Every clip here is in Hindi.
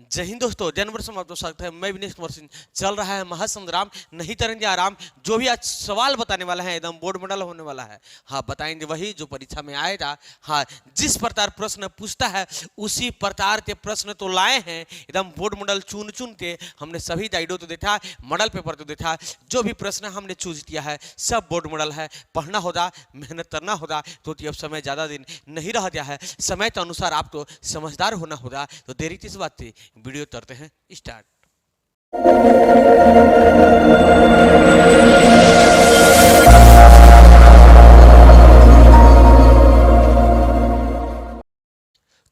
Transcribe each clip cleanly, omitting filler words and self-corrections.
जय हिंद दोस्तों, जनवरी में आपका स्वागत है। मैं विनेश कुमार सिंह। चल रहा है महासंग्राम, नहीं करेंगे आराम। जो भी आज सवाल बताने वाला है एकदम बोर्ड मॉडल होने वाला है। हाँ, बताएंगे वही जो परीक्षा में आएगा। हाँ, जिस प्रकार प्रश्न पूछता है उसी प्रकार के प्रश्न तो लाए हैं एकदम बोर्ड मॉडल चुन चुन के। हमने सभी डाइडो तो देखा, मॉडल पेपर तो देखा, जो भी प्रश्न हमने चूज किया है सब बोर्ड मॉडल है। पढ़ना होगा, मेहनत करना होगा। तो अब समय ज़्यादा दिन नहीं रह गया है, समय के अनुसार आपको समझदार होना होगा। तो देरी किस बात थी, वीडियो करते हैं स्टार्ट।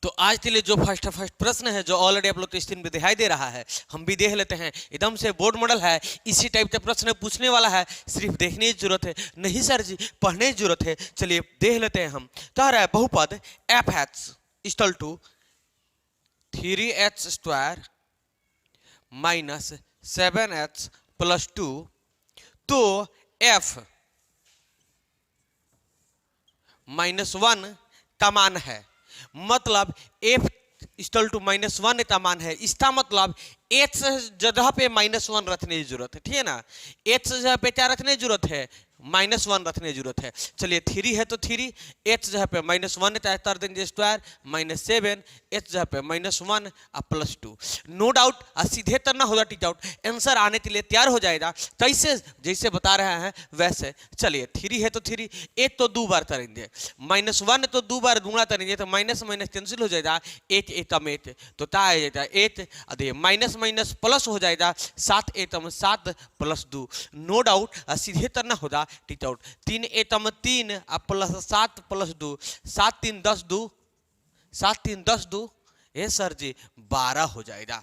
तो आज के लिए जो फर्स्ट प्रश्न है, जो ऑलरेडी आप लोग को स्क्रीन पे दिखाई दे रहा है, हम भी देख लेते हैं। एकदम से बोर्ड मॉडल है, इसी टाइप का प्रश्न पूछने वाला है। सिर्फ देखने की जरूरत है, नहीं सर जी पढ़ने की जरूरत है। चलिए देख लेते हैं हम। कह रहा है बहुपद F H equal to 3h square minus 7h plus 2। तो f -1 का मान है, मतलब f इक्वल टू -1 का मान है। इसका मतलब h जगह पे -1 रखने की जरूरत है, ठीक है ना। h जगह पे क्या रखने की जरूरत है, -1 रखने की जरूरत है। चलिए 3 है तो 3, h जगह पे -1 कर देंगे स्क्वायर, -7, h जगह पे -1 और प्लस 2। नो डाउट सीधे करना होगा, टिक आउट आंसर आने के लिए तैयार हो जाएगा। कैसे, जैसे बता रहे हैं वैसे। चलिए 3 है तो 3, 8 तो 2 बार करेंगे, -1 तो 2 बार गुणा करेंगे तो माइनस माइनस कैंसिल हो जाएगा। 8 8 8 तो क्या आ जाएगा 8, अरे माइनस माइनस प्लस हो जाएगा 7 8 7 प्लस 2। नो डाउट सीधे करना होगा, टिक आउट 3 8 3 प्लस 7 प्लस 2, 7 3 10 2, 7 3 10 2, ये सर जी 12 हो जाएगा।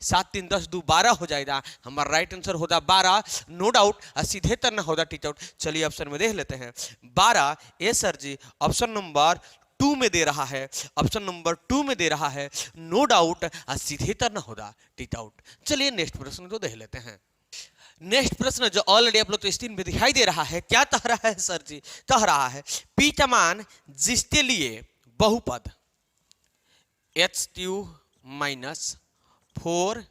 7 3 10 2 12 हो जाएगा। हमारा राइट आंसर होगा 12। नो डाउट सीधे करना होगा, टिक आउट। चलिए ऑप्शन में देख लेते हैं 12। ये सर जी ऑप्शन नंबर 2 में दे रहा है, ऑप्शन नंबर 2 में दे रहा है। नो डाउट सीधे करना होगा, टिक आउट। चलिए नेक्स्ट प्रश्न को देख लेते हैं। नेक्स्ट प्रश्न जो ऑलरेडी आप लोग तो स्क्रीन पे दिखाई दे रहा है, क्या कह रहा है सर जी, कह रहा है पी का मान जिसके लिए बहुपद h³ माइनस 4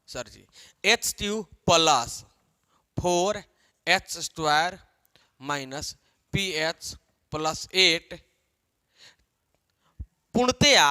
सर जी h³ plus 4h square minus ph plus 8 पूर्णतया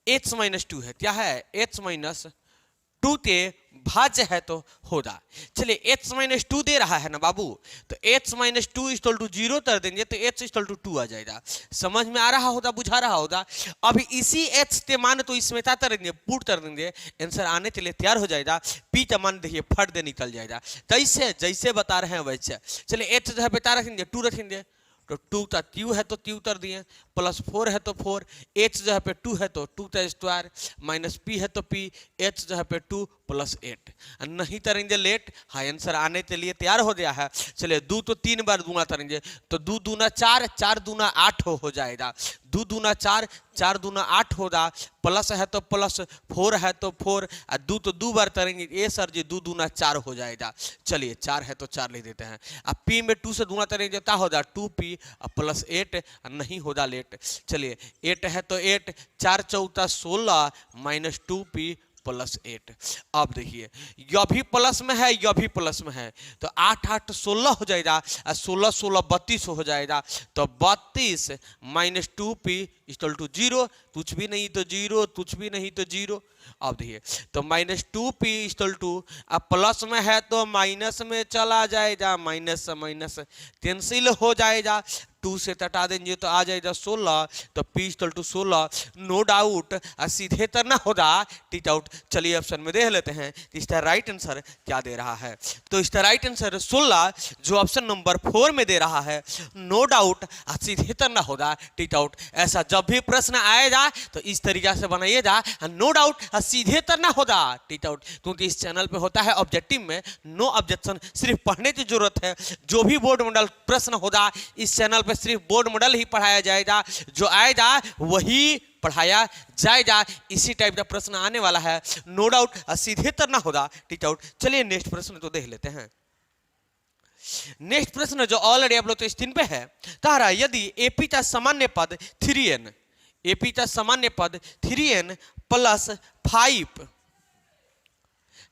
h-2 है। क्या है, h-2 के भाज्य है तो होगा। चलिए h-2 दे रहा है ना बाबू, तो h-2 इक्वल टू 0 कर देंगे तो h इक्वल टू 2 आ जाएगा। समझ में आ रहा होगा, बुझा रहा होगा। अब इसी h के मान तो इसमें क्या करेंगे, पुट कर देंगे, आंसर आने के लिए तैयार हो जाएगा। p का मान देखिए फट दे निकल जाएगा। कैसे, जैसे बता रहे हैं वैसे। चलिए h जो है बेटा रखेंगे 2 रखेंगे, तो 2 का q है तो q कर दिए, प्लस 4 है तो 4, h जो है पे 2 है तो 2 का स्क्वायर, माइनस p है तो p, h जो है पे 2 प्लस 8। नहीं करेंगे लेट, हाँ आंसर आने के लिए तैयार हो गया है। चलिए 2 तो 3 बार गुणा करेंगे तो 2 दूना 4, 4 दूना 8 हो जाएगा। 2 दूना 4, 4 दूना 8 होगा, प्लस है तो प्लस, 4 है तो 4, 2 तो 2 बार करेंगे, ये सर जी 2 दूना 4 हो जाएगा। चलिए 4 है तो 4 लिख देते हैं। अब p में 2 से गुणा करेंगे क्या होगा, 2p प्लस 8, नहीं होगा लेट। चलिए 8 है तो 8, 4 चौथा 16 माइनस 2p प्लस 8। अब देखिए यह भी प्लस में है, यह भी प्लस में है, तो 8 8 16 हो जाएगा, 16 16 32 हो जाएगा। तो 32 माइनस 2p इक्वल टू 0, कुछ भी नहीं तो 0, कुछ भी नहीं तो 0। अब देखिए तो माइनस 2p इक्वल टू, अब प्लस में है तो माइनस में चला जाएगा, माइनस माइनस कैंसिल हो जाएगा। 2 से हटा देंगे तो आ जाएगा 16, तो p equal to 16। No doubt सीधे करना होगा, टिक आउट। चलिए ऑप्शन में देख लेते हैं इसका राइट आंसर क्या दे रहा है। तो इसका राइट आंसर 16 जो ऑप्शन नंबर 4 में दे रहा है। नो डाउट सीधे करना होगा, टिक आउट। ऐसा जब भी प्रश्न आएगा तो इस तरीके से बनाइएगा, नो डाउट सीधे करना होगा, टिक आउट। क्योंकि इस चैनल पे होता है ऑब्जेक्टिव में नो ऑब्जेक्शन, सिर्फ पढ़ने की जरूरत है। जो भी बोर्ड मॉडल प्रश्न होगा इस चैनल पे सिर्फ बोर्ड मॉडल ही पढ़ाया जाएगा, जो आएगा वही पढ़ाया जाएगा। इसी टाइप का प्रश्न आने वाला है, नो डाउट सीधे करना होगा, टिक आउट। चलिए नेक्स्ट प्रश्न तो देख लेते हैं। नेक्स्ट प्रश्न जो ऑलरेडी आप लोग तो स्क्रीन पे है, कह रहा है यदि एपी का सामान्य पद 3n, एपी का सामान्य पद 3n प्लस 5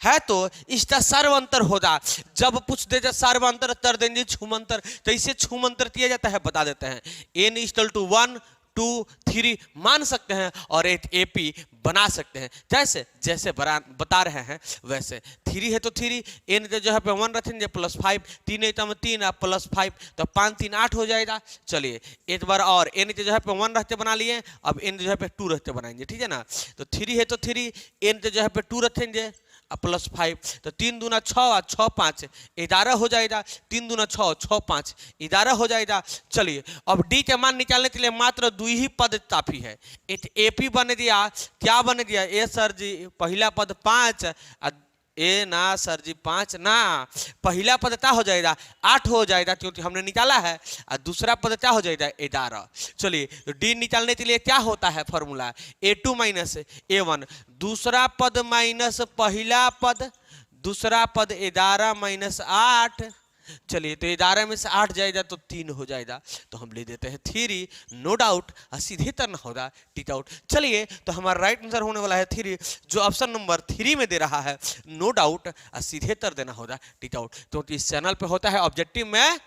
है तो इसका सर्वांतर होगा। जब पूछ दे सर्वांतर कर देंगे छूमंतर, तो इसे छूमंतर किया जाता है, बता देते हैं। n इक्वल टू 1 2 3 मान सकते हैं और एक एपी बना सकते हैं, जैसे जैसे बता रहे हैं वैसे। 3 है तो 3, n जो है पे 1 रखेंगे प्लस 5, 3 है तो 3 प्लस 5, तो 5 3 8 हो जाएगा। चलिए एक बार और n जो है पे 1 रहते बना लिए, अब n जो है पे 2 रहते बनाएंगे, ठीक है ना। तो 3 है तो 3, n जो है पे 2 रखेंगे प्लस 5, तो 3 दूना 6 6 5 11 हो जाएगा। 3 दूना 6 6 5 11 हो जाएगा। चलिए अब डी के मान निकालने के लिए मात्र 2 ही पद काफी है। एक एपी बन दिया, क्या बन दिया ए सर जी, पहला पद 5, ए ना सर जी 5 ना, पहला पद क्या हो जाएगा 8 हो जाएगा क्योंकि हमने निकाला है, और दूसरा पद क्या हो जाएगा 11। चलिए डी निकालने के लिए क्या होता है फॉर्मूला, a2 माइनस a1, दूसरा पद माइनस पहला पद, दूसरा पद 11 माइनस 8। चलिए तो 11 में से 8 जाएगा तो 3 हो जाएगा, तो हम ले देते हैं 3, नो डाउट, सीधे तरना होगा टिक आउट। चलिए तो हमारा राइट आंसर होने वाला है 3, जो ऑप्शन नंबर 3 में दे रहा है, नो डाउट सीधे तर देना होगा टिक आउट। क्योंकि इस चैनल पे होता है ऑब्जेक्टिव में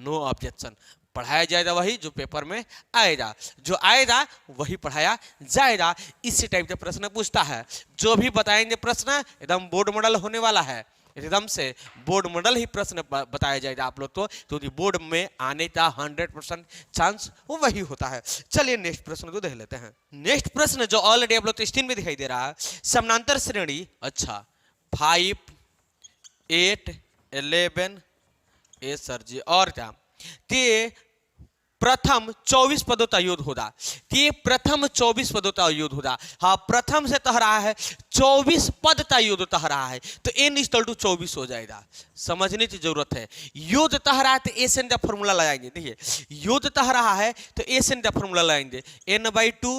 नो ऑब्जेक्शन, पढ़ाया जाएगा वही जो पेपर में आएगा, जो आएगा वही पढ़ाया जाएगा। इसी टाइप के प्रश्न पूछता है, जो भी बताएंगे प्रश्न एकदम बोर्ड मॉडल होने वाला है, एकदम से बोर्ड मॉडल ही प्रश्न बताया जाएगा आप लोग को, क्योंकि बोर्ड में आने का 100% चांस वो वही होता है। चलिए नेक्स्ट प्रश्न को देख लेते हैं। नेक्स्ट प्रश्न जो ऑलरेडी आप लोग स्क्रीन में दिखाई दे रहा है, समानांतर श्रेणी, अच्छा 5 8 11 ए सर जी, और क्या कि प्रथम 24 पदों का योग होगा, कि प्रथम 24 पदों का योग होगा। हाँ प्रथम से कह रहा है 24 पद का योग कह रहा है, तो n इक्वल टू 24 हो जाएगा। समझने की जरूरत है, योग कह रहा है तो एन का फॉर्मूला लगाएंगे। देखिए योग कह रहा है तो एन का फॉर्मूला लगाएंगे, n/2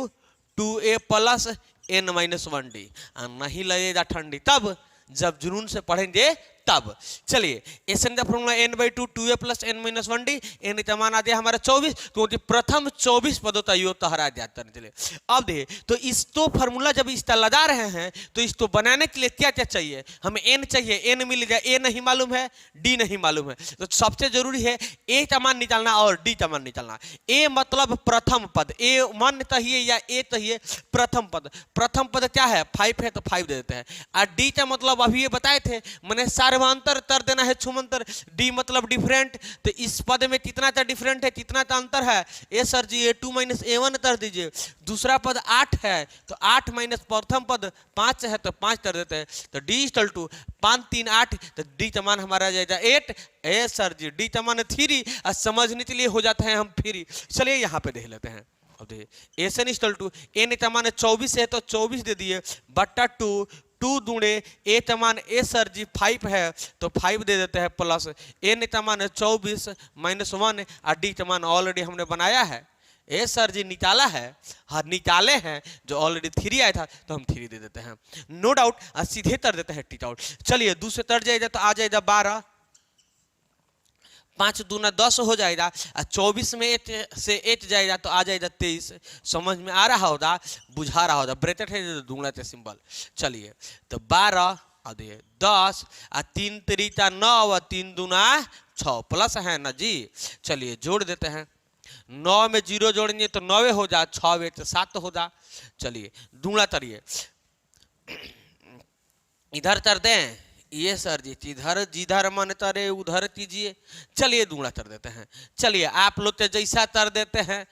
2a प्लस n-1d, नहीं लगेगा ठंडी तब जब जुनून से पढ़ेंगे तब। चलिए एन का formula n/2 2a plus n-1d, n का मान आ गया हमारा 24, क्योंकि प्रथम 24 पदों का योग तहरा जाता है। चलिए अब देखिए तो इसको फॉर्मूला जब इसका लगा रहे हैं तो इसको बनाने के लिए क्या क्या चाहिए, हमें n चाहिए, n मिल गया, a नहीं मालूम है, d नहीं मालूम है, तो सबसे जरूरी है a का मान निकालना और d का मान निकालना। a मतलब प्रथम पद, a मान चाहिए या a चाहिए प्रथम पद, प्रथम पद क्या है 5 है तो 5 दे देते हैं, और d का मतलब अभी ये बताए थे मैंने सर्वांतर तर देना है छुमंतर, डी मतलब डिफरेंट, तो इस पद में कितना का डिफरेंट है, कितना का अंतर है, ए सर जी a2 माइनस a1 कर दीजिए। दूसरा पद 8 है तो 8 माइनस प्रथम पद 5 है तो 5 कर देते हैं, तो डी इक्वल टू 5 3 8, तो डी का मान हमारा जाएगा 8, ए सर जी डी का मान 3, और समझने के लिए हो जाते हैं हम फ्री। चलिए यहाँ पे देख लेते हैं। अब देखिए एन इक्वल टू एन का मान 24 है तो 24 दे दिए बट्टा 2 दूणे ए का मान ए सर जी 5 है तो 5 दे देते हैं प्लस एन का मान 24 माइनस 1, और डी का मान ऑलरेडी हमने बनाया है, ए सर जी निकाला है, हाँ निकाले हैं, जो ऑलरेडी 3 आया था तो हम 3 दे देते हैं, नो डाउट, सीधे तर देते हैं टिक आउट। चलिए दूसरे तर जाएगा तो आ जाएगा 12, 5 दूना 10 हो जाएगा, 24 में 8 से 8 जाएगा तो आ जाएगा 23। समझ में आ रहा होगा, बुझा रहा होगा, ब्रैकेट है दूंगा थे सिंबल। चलिए तो 12 और 10 और 3 3 9 और 3 दूना 6 प्लस है ना जी। चलिए जोड़ देते हैं, 9 में 0 जोड़ेंगे तो 9 हो जा, 6 में 7 हो जा। चलिए दूंगा तरिए, इधर तर दें, ये सर जी इधर जिधर मन तरे उधर कीजिए। चलिए दूंगा तर देते हैं, चलिए आप लोग तो जैसा तर देते हैं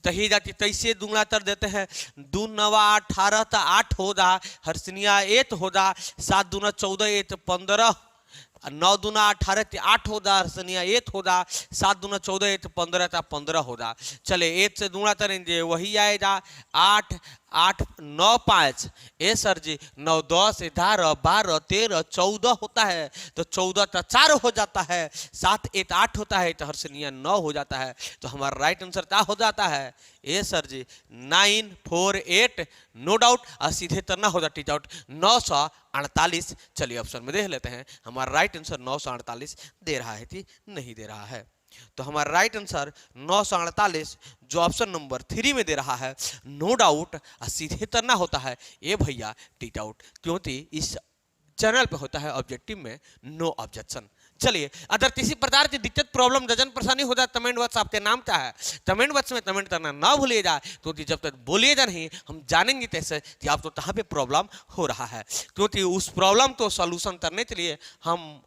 तही जाती तैसे दूंगा तर देते हैं। 2 9 18 तो 8 हो जा, हर्षनिया 8 हो जा, 7 दूना 14 8 15, 9 दूना 18 8 हो जा, हर्षनिया 8 हो जा, 7 दूना 14 8 15 था 15 हो जा। चले 8 से दूंगा तरेंगे वही आएगा 8 8 9 5, ए सर जी 9 10 11 12 13 14 होता है तो 14 का 4 हो जाता है, 7 1 8 होता है तो हर्षनिया 9 हो जाता है, तो हमारा राइट आंसर क्या हो जाता है, ए सर जी 9 4 8, नो डाउट, और सीधे तरना हो जाती डाउट 948। चलिए ऑप्शन में देख लेते हैं, हमारा राइट आंसर 948 दे रहा है कि नहीं दे रहा है। तो हमारा राइट आंसर 948 जो ऑप्शन नंबर 3 में दे रहा है, नो डाउट, सीधे तरना होता है ए भैया टिक आउट, क्योंकि इस चैनल पे होता है ऑब्जेक्टिव में नो ऑब्जेक्शन। चलिए, अगर किसी प्रकार की दिक्कत प्रॉब्लम जजन परेशानी हो जाए कमेंट बॉक्स आपके नाम क्या है कमेंट बॉक्स में कमेंट करना ना भूलिएगा, क्योंकि जब तक बोलिएगा नहीं हम जानेंगे कैसे कि आपको कहाँ पे प्रॉब्लम हो रहा है, क्योंकि उस प्रॉब्लम को सॉल्यूशन करने के लिए हम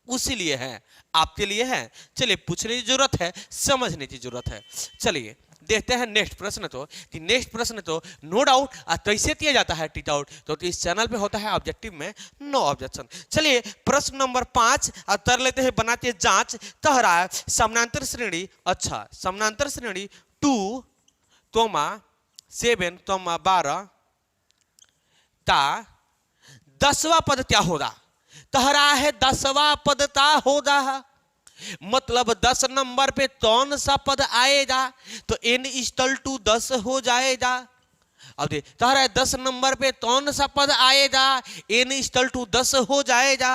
उसी लिए हैं, आपके लिए हैं। चलिए, पूछने की जरूरत है, समझने की जरूरत है। चलिए देखते हैं नेक्स्ट प्रश्न तो कि नेक्स्ट प्रश्न तो नो डाउट कैसे किया जाता है टीट आउट, तो इस चैनल पे होता है ऑब्जेक्टिव में नो ऑब्जेक्शन। चलिए प्रश्न नंबर 5 कर लेते हैं बनाते जांच। कह रहा है समानांतर श्रेणी, अच्छा समानांतर श्रेणी 2, 7, 12 का 10वां पद क्या होगा। कह रहा है 10वां पद क्या होगा, मतलब 10 नंबर पे कौन सा पद आएगा, तो n = 10 हो जाएगा। अब देख कह रहा है 10 नंबर पे कौन सा पद आएगा, n = 10 हो जाएगा।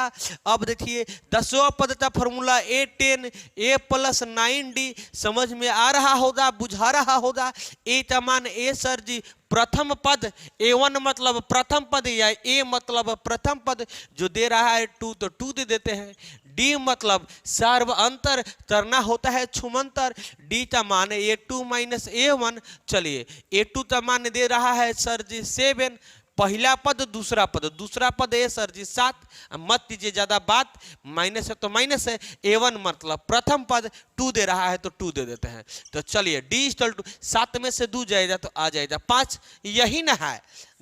अब देखिए 10वां पद का फॉर्मूला A10 A + 9D समझ में आ रहा होगा, बुझा रहा होगा। ए का मान ए सर जी प्रथम पद, A1 मतलब प्रथम पद या A मतलब प्रथम पद, जो दे रहा है 2 तो 2 दे देते हैं। डी मतलब सर्व अंतर करना होता है छुमंतर, डी का मान A2 - A1। चलिए A2 का मान दे रहा है सर जी 7, पहला पद दूसरा पद ए सर जी 7, मत कीजिए ज्यादा बात, माइनस है तो माइनस है। A1 मतलब प्रथम पद 2 दे रहा है तो 2 दे देते हैं। तो चलिए D = 7 में से 2 जाएगा तो आ जाएगा 5, यही ना है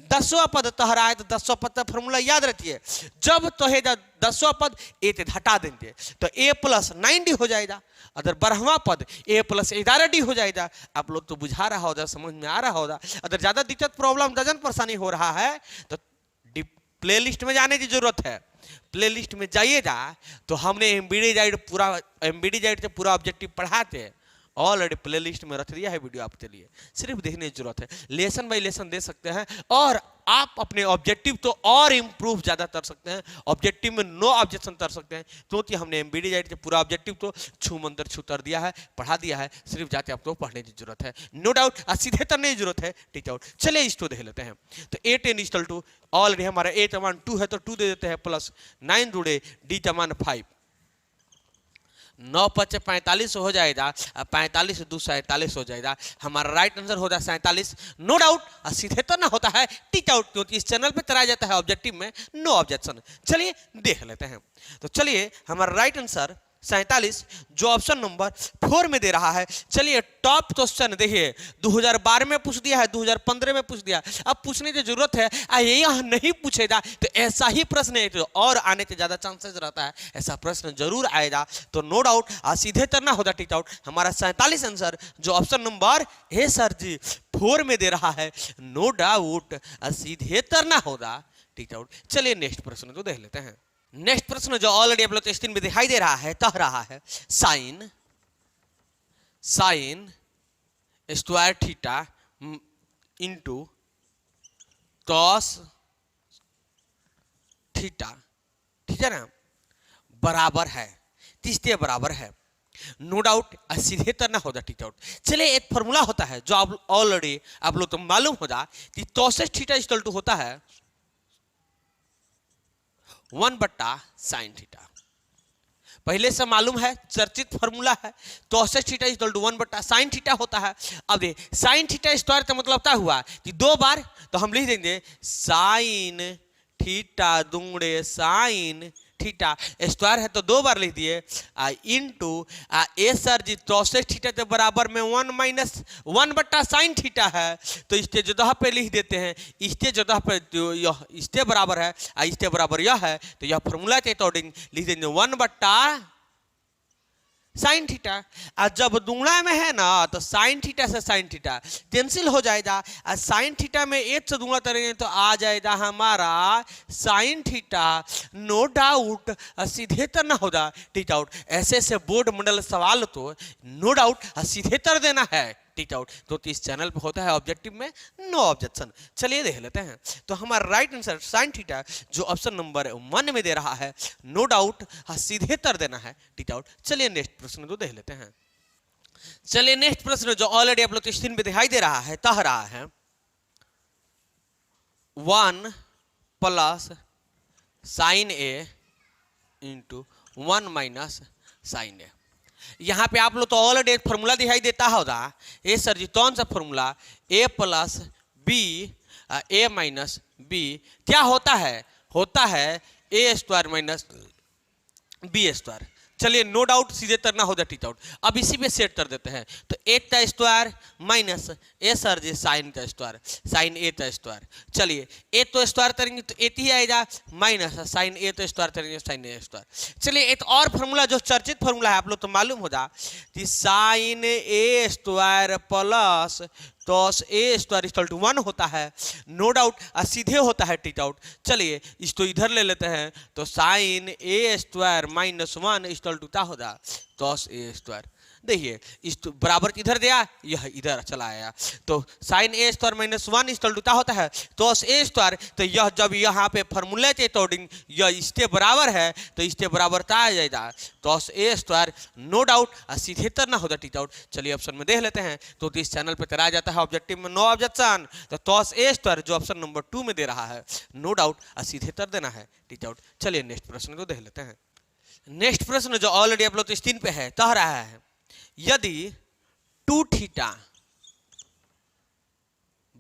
10वां पद तह रहा है। तो 10वां पद का फॉर्मूला याद रखिए, जब तोहेगा 10वां पद ए ते हटा देंगे तो A + 9D हो जाएगा, अगर 12वां पद A + 11D हो जाएगा। आप लोग तो बुझा रहा होगा, समझ में आ रहा होगा। अगर ज्यादा दिक्कत प्रॉब्लम डजन परेशानी हो रहा है तो प्लेलिस्ट में जाने की जरूरत है, प्लेलिस्ट में जाइएगा तो हमने एमबीडी से पूरा ऑब्जेक्टिव पढ़ाते हैं, ऑलरेडी प्लेलिस्ट में रख दिया है वीडियो आपके लिए, सिर्फ देखने की जरूरत है। लेसन बाय लेसन दे सकते हैं और आप अपने ऑब्जेक्टिव तो और इंप्रूव ज्यादा कर सकते हैं, ऑब्जेक्टिव में नो ऑब्जेक्शन कर सकते हैं, क्योंकि हमने एमबीडी से पूरा ऑब्जेक्टिव तो छू मंतर छू कर दिया है, पढ़ा दिया है, सिर्फ जाके आपको पढ़ने की जरूरत है। नो डाउट सीधे करने की जरूरत है टीच आउट। चलिए इसको देख लेते हैं। तो A10 = ऑलरेडी हमारा A का मान 2 है तो 2 दे देते हैं, प्लस 9 जोड़े D का मान 5, 9 × 5 = 45 हो जाएगा, 45 × 2 = 47 हो जाएगा। हमारा राइट आंसर होता है 47। नो डाउट सीधे तो ना होता है टीच आउट, क्योंकि इस चैनल पे कराया जाता है ऑब्जेक्टिव में नो ऑब्जेक्शन। चलिए देख लेते हैं। तो चलिए हमारा राइट आंसर 47 जो ऑप्शन नंबर 4 में दे रहा है। चलिए टॉप क्वेश्चन देखिए, 2012 में पूछ दिया है, 2015 में पूछ दिया, अब पूछने की जरूरत है। यह नहीं पूछेगा तो ऐसा ही प्रश्न है तो और आने के ज्यादा चांसेस रहता है, ऐसा प्रश्न जरूर आएगा। तो नो डाउट सीधे करना होगा टीच आउट। हमारा 47 आंसर जो ऑप्शन नंबर ए सर जी 4 में दे रहा है, नो डाउट सीधे करना होगा टीच आउट। चलिए नेक्स्ट प्रश्न तो देख लेते हैं। नेक्स्ट प्रश्न जो ऑलरेडी आप लोग स्क्रीन में दिखाई दे रहा है, कह रहा है sine square theta into cos theta, ठीक है ना, बराबर है, किसके बराबर है। नो डाउट सीधे करना होगा टीच आउट। चलिए एक फॉर्मूला होता है जो आप ऑलरेडी आप लोग तो मालूम होगा कि cos थीटा = होता है 1/sin थीटा, पहले से मालूम है, चर्चित फॉर्मूला है। cos थीटा = 1/sin थीटा होता है। अब sin थीटा स्क्वायर का मतलब क्या हुआ कि 2 बार, तो हम लिख देंगे sin थीटा दुगुणे sin थीटा, स्क्वायर है तो 2 बार लिख दिए, इंटू ए सर जी cos थीटा के बराबर में 1 - 1/sin थीटा है, तो इसके जगह पे लिख देते हैं, इसके जगह पे यह इसके बराबर है, इसके बराबर यह है, तो यह फॉर्मूला के अकॉर्डिंग लिख देंगे 1/sin थीटा। जब दुगुना में है ना तो sin थीटा से sin थीटा कैंसिल हो जाएगा, sin थीटा में 1 से दुगुना करेंगे तो आ जाएगा हमारा sin थीटा। नो डाउट सीधे करना होगा टीच आउट। ऐसे ऐसे बोर्ड मंडल सवाल तो नो डाउट सीधे कर देना है टीच आउट, क्योंकि इस चैनल पे होता है ऑब्जेक्टिव में नो ऑब्जेक्शन। चलिए देख लेते हैं। तो हमारा राइट आंसर sin थीटा जो ऑप्शन नंबर 1 में दे रहा है, नो डाउट सीधे कर देना है टीच आउट। चलिए नेक्स्ट प्रश्न तो देख लेते हैं। चलिए नेक्स्ट प्रश्न जो ऑलरेडी आप लोग स्क्रीन पे दिखाई दे रहा है, कह रहा है 1 + साइन ए इंटू 1 माइनस साइन ए। यहाँ पे आप लोग तो ऑलरेडी एक फॉर्मूला दिखाई देता होगा। ए सर जी कौन सा फॉर्मूला? ए प्लस बी ए माइनस बी क्या होता है? होता है ए स्क्वायर माइनस बी स्क्वायर। चलिए नो डाउट सीधे करना होगा टीच आउट। अब इसी पे सेट कर देते हैं। तो ए का स्क्वायर माइनस ए सर जी साइन का स्क्वायर, साइन ए का स्क्वायर। चलिए ए तो स्क्वायर करेंगे तो ए ही आएगा, माइनस साइन ए तो स्क्वायर करेंगे साइन ए स्क्वायर। चलिए एक और फार्मूला जो चर्चित फार्मूला है आप लोग तो मालूम होगा कि sine A square plus cos A square equal to 1 होता है। नो डाउट सीधे होता है टीच आउट। चलिए इसको इधर ले लेते हैं। तो sine A square minus 1 equal to क्या होगा? cos A square. देखिए इस बराबर किधर दिया, यह इधर चला आया। तो sine A square minus 1 equal to क्या होता है? cos A square. तो यह जब यहाँ पे फॉर्मूले के अकॉर्डिंग यह इसके बराबर है तो इसके बराबर क्या आ जाएगा? cos A square. No doubt सीधे करना होगा टीच आउट। चलिए ऑप्शन में देख लेते हैं। तो इस चैनल पे कराया जाता है ऑब्जेक्टिव में नो ऑब्जेक्शन। तो cos ए स्क्वायर जो ऑप्शन नंबर 2 में दे रहा है, नो डाउट सीधे कर देना है टीच आउट। चलिए नेक्स्ट प्रश्न को देख लेते हैं। नेक्स्ट प्रश्न जो ऑलरेडी आप लोग स्क्रीन पे है कह रहा है यदि 2 थीटा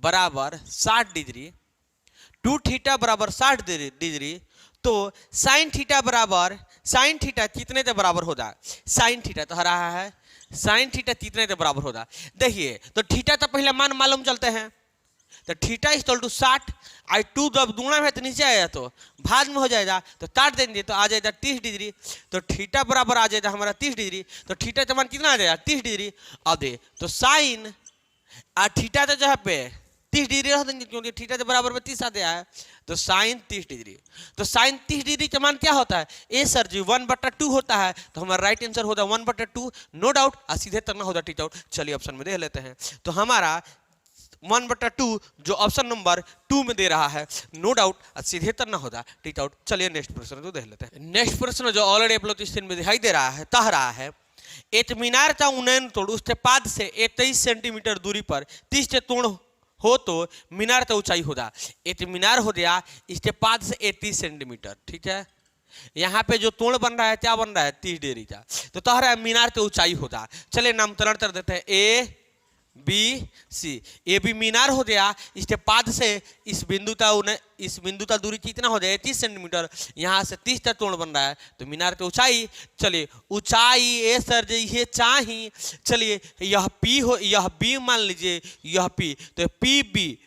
बराबर 60 डिग्री, 2 थीटा बराबर 60 डिग्री तो साइन थीटा कितने के बराबर होगा? साइन थीटा तो रहा है साइन थीटा कितने के बराबर होगा? देखिए तो थीटा तो पहले मान मालूम चलते हैं। तो थीटा इक्वल टू 60 आई 2 जब दूना में तो नीचे आएगा तो भाग में हो जाएगा। तो काट देंगे तो आ जाएगा 30 डिग्री। तो थीटा बराबर आ जाएगा हमारा 30 डिग्री। तो थीटा का मान कितना आ जाएगा? 30 डिग्री। अब दे तो साइन थीटा तो जहाँ पे 30 डिग्री रख देंगे क्योंकि थीटा के बराबर में 30 आ गया है। तो साइन 30 डिग्री। तो साइन 30 डिग्री का मान क्या होता है? ए सर जी 1/2 होता है। तो हमारा राइट आंसर होगा 1/2। नो डाउट सीधे करना होगा टीच आउट। चलिए ऑप्शन में देख लेते हैं। तो हमारा 1/2 जो ऑप्शन नंबर 2 में दे रहा है, नो डाउट सीधे करना होगा टीच आउट। चलिए नेक्स्ट प्रश्न को देख लेते हैं। नेक्स्ट प्रश्न जो ऑलरेडी आप लोग स्क्रीन में दिखाई दे रहा है कह रहा है एक मीनार का उन्नयन तोड़ उसके पाद से 23 सेंटीमीटर दूरी पर 30 के तोड़ हो तो मीनार का ऊंचाई होगा। एक मीनार हो गया इसके पाद से 31 सेंटीमीटर। ठीक है, यहाँ पे जो तोड़ बन रहा है क्या बन रहा है? 30 डिग्री का। तो कह रहा है मीनार की ऊंचाई होगा। चलिए नामकरण कर देते हैं A B C. A B मीनार हो गया इसके पाद से इस बिंदु का दूरी कितना हो जाए? 30 सेंटीमीटर। यहाँ से 30 का तोड़ बन रहा है तो मीनार की ऊंचाई। चलिए ऊंचाई ए सर जी ये चाही। चलिए यह पी हो, यह बी मान लीजिए, यह पी। तो पी बी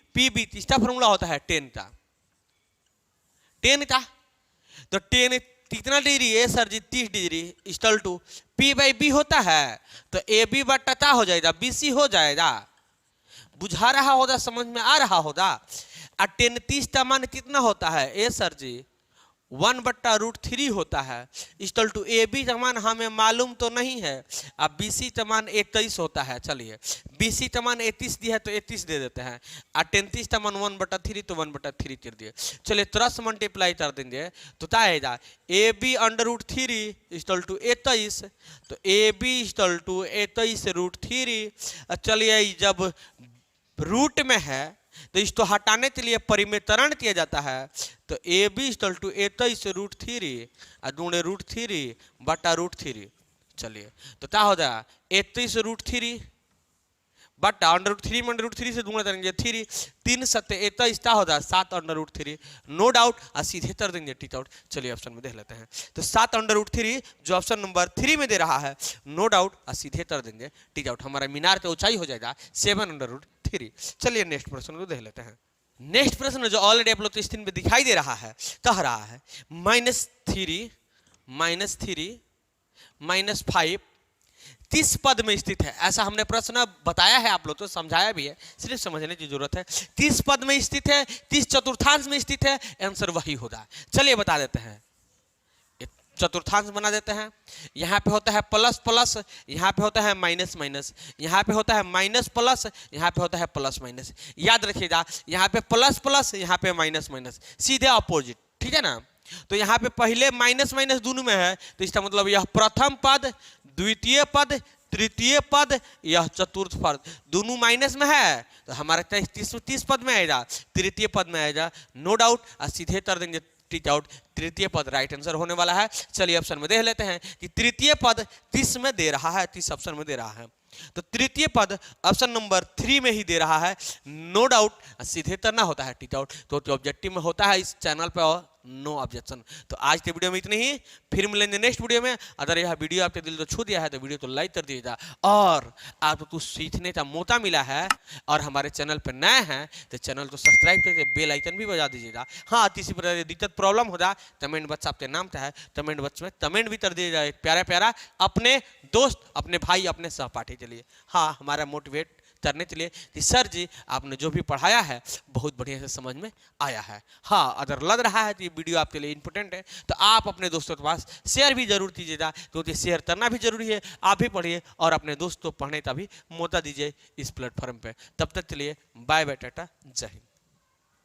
इसका फॉर्मूला होता है 10 का। तो 10 कितना डिग्री? ए sir ji 30 degree equal to P/B होता है। तो ए बी बट्टा क्या हो जाएगा? BC हो जाएगा। बुझा रहा होगा, समझ में आ रहा होगा। 10 30 का मान कितना होता है? ए सर जी 1/√3 होता है इक्वल टू ए बी का मान हमें मालूम तो नहीं है। अब BC का मान 31 होता है। चलिए BC का मान 31 दिया है तो 31 दे देते हैं। 33 का मान 1/3 तो 1/3 कर दिए। चलिए 3 मल्टीप्लाई कर देंगे तो क्या आएगा? A B √3 equal to 31। तो ए बी इक्वल टू 31√3। चलिए जब रूट में है तो इसको हटाने के लिए परिमेतरण किया जाता है। तो ए बी इक्वल टू 31√3 दूणे √3 बटा √3। चलिए तो क्या हो जाएगा? 31√3 बटा √3 में √3 से दूंगा करेंगे 3 3 7 21 क्या हो जाए? 7/√3। नो डाउट सीधे कर देंगे टीच आउट। चलिए ऑप्शन में देख लेते हैं। तो 7/√3 जो ऑप्शन नंबर 3 में दे रहा है, नो डाउट सीधे कर देंगे टीच आउट। हमारा मीनार की ऊंचाई हो जाएगा 7/√3। चलिए नेक्स्ट प्रश्न को देख लेते हैं। नेक्स्ट प्रश्न जो ऑलरेडी आप लोग स्क्रीन पे दिखाई दे रहा है कह रहा है -3 -5 30 पद में स्थित है। ऐसा हमने प्रश्न बताया है, आप लोग तो समझाया भी है, सिर्फ समझने की जरूरत है। 30 पद में स्थित है, 30 चतुर्थांश में स्थित है, आंसर वही होगा। चलिए बता देते हैं, चतुर्थांश बना देते हैं। यहाँ पे होता है प्लस प्लस, यहाँ पे होता है माइनस माइनस, यहाँ पे होता है माइनस प्लस, यहाँ पे होता है प्लस माइनस। याद रखिएगा यहाँ पे प्लस प्लस, यहाँ पे माइनस माइनस, सीधे अपोजिट। ठीक है ना? तो यहाँ पे पहले माइनस माइनस दोनों में है तो इसका मतलब यह प्रथम पद, द्वितीय पद, तृतीय पद, यह चतुर्थ पद दोनों माइनस में है। तो हमारा 30 पद में आएगा, तृतीय पद में आएगा। नो डाउट सीधे कर देंगे टिक आउट तृतीय पद राइट आंसर होने वाला है। चलिए ऑप्शन में देख लेते हैं कि तृतीय पद 30 में दे रहा है, 30 ऑप्शन में दे रहा है, तो तृतीय पद ऑप्शन नंबर 3 में ही दे रहा है। नो डाउट सीधे करना होता है टिक आउट, तो ऑब्जेक्टिव में होता है इस चैनल पे और नो ऑब्जेक्शन। तो आज के वीडियो में इतनी ही, फिर मिलेंगे नेक्स्ट वीडियो में। अगर यह वीडियो आपके दिल को छू दिया है तो वीडियो को लाइक कर दीजिएगा, और आपको कुछ सीखने का मौका मिला है और हमारे चैनल पर नए हैं तो चैनल को सब्सक्राइब करके बेल आइकन भी बजा दीजिएगा। हाँ, किसी प्रकार की दिक्कत प्रॉब्लम हो जाए कमेंट बॉक्स आपके नाम का है, कमेंट बॉक्स में कमेंट भी कर दीजिएगा एक प्यारा प्यारा अपने दोस्त, अपने भाई, अपने सहपाठी के लिए। हाँ, हमारा मोटिवेट करने के लिए कि सर जी आपने जो भी पढ़ाया है बहुत बढ़िया से समझ में आया है। हाँ, अगर लग रहा है कि ये वीडियो आपके लिए इंपॉर्टेंट है तो आप अपने दोस्तों के पास शेयर भी जरूर कीजिएगा, क्योंकि शेयर करना भी जरूरी है। आप भी पढ़िए और अपने दोस्त को पढ़ने का भी मौका दीजिए इस प्लेटफॉर्म पे। तब तक के लिए बाय बाय, टाटा, जय हिंद।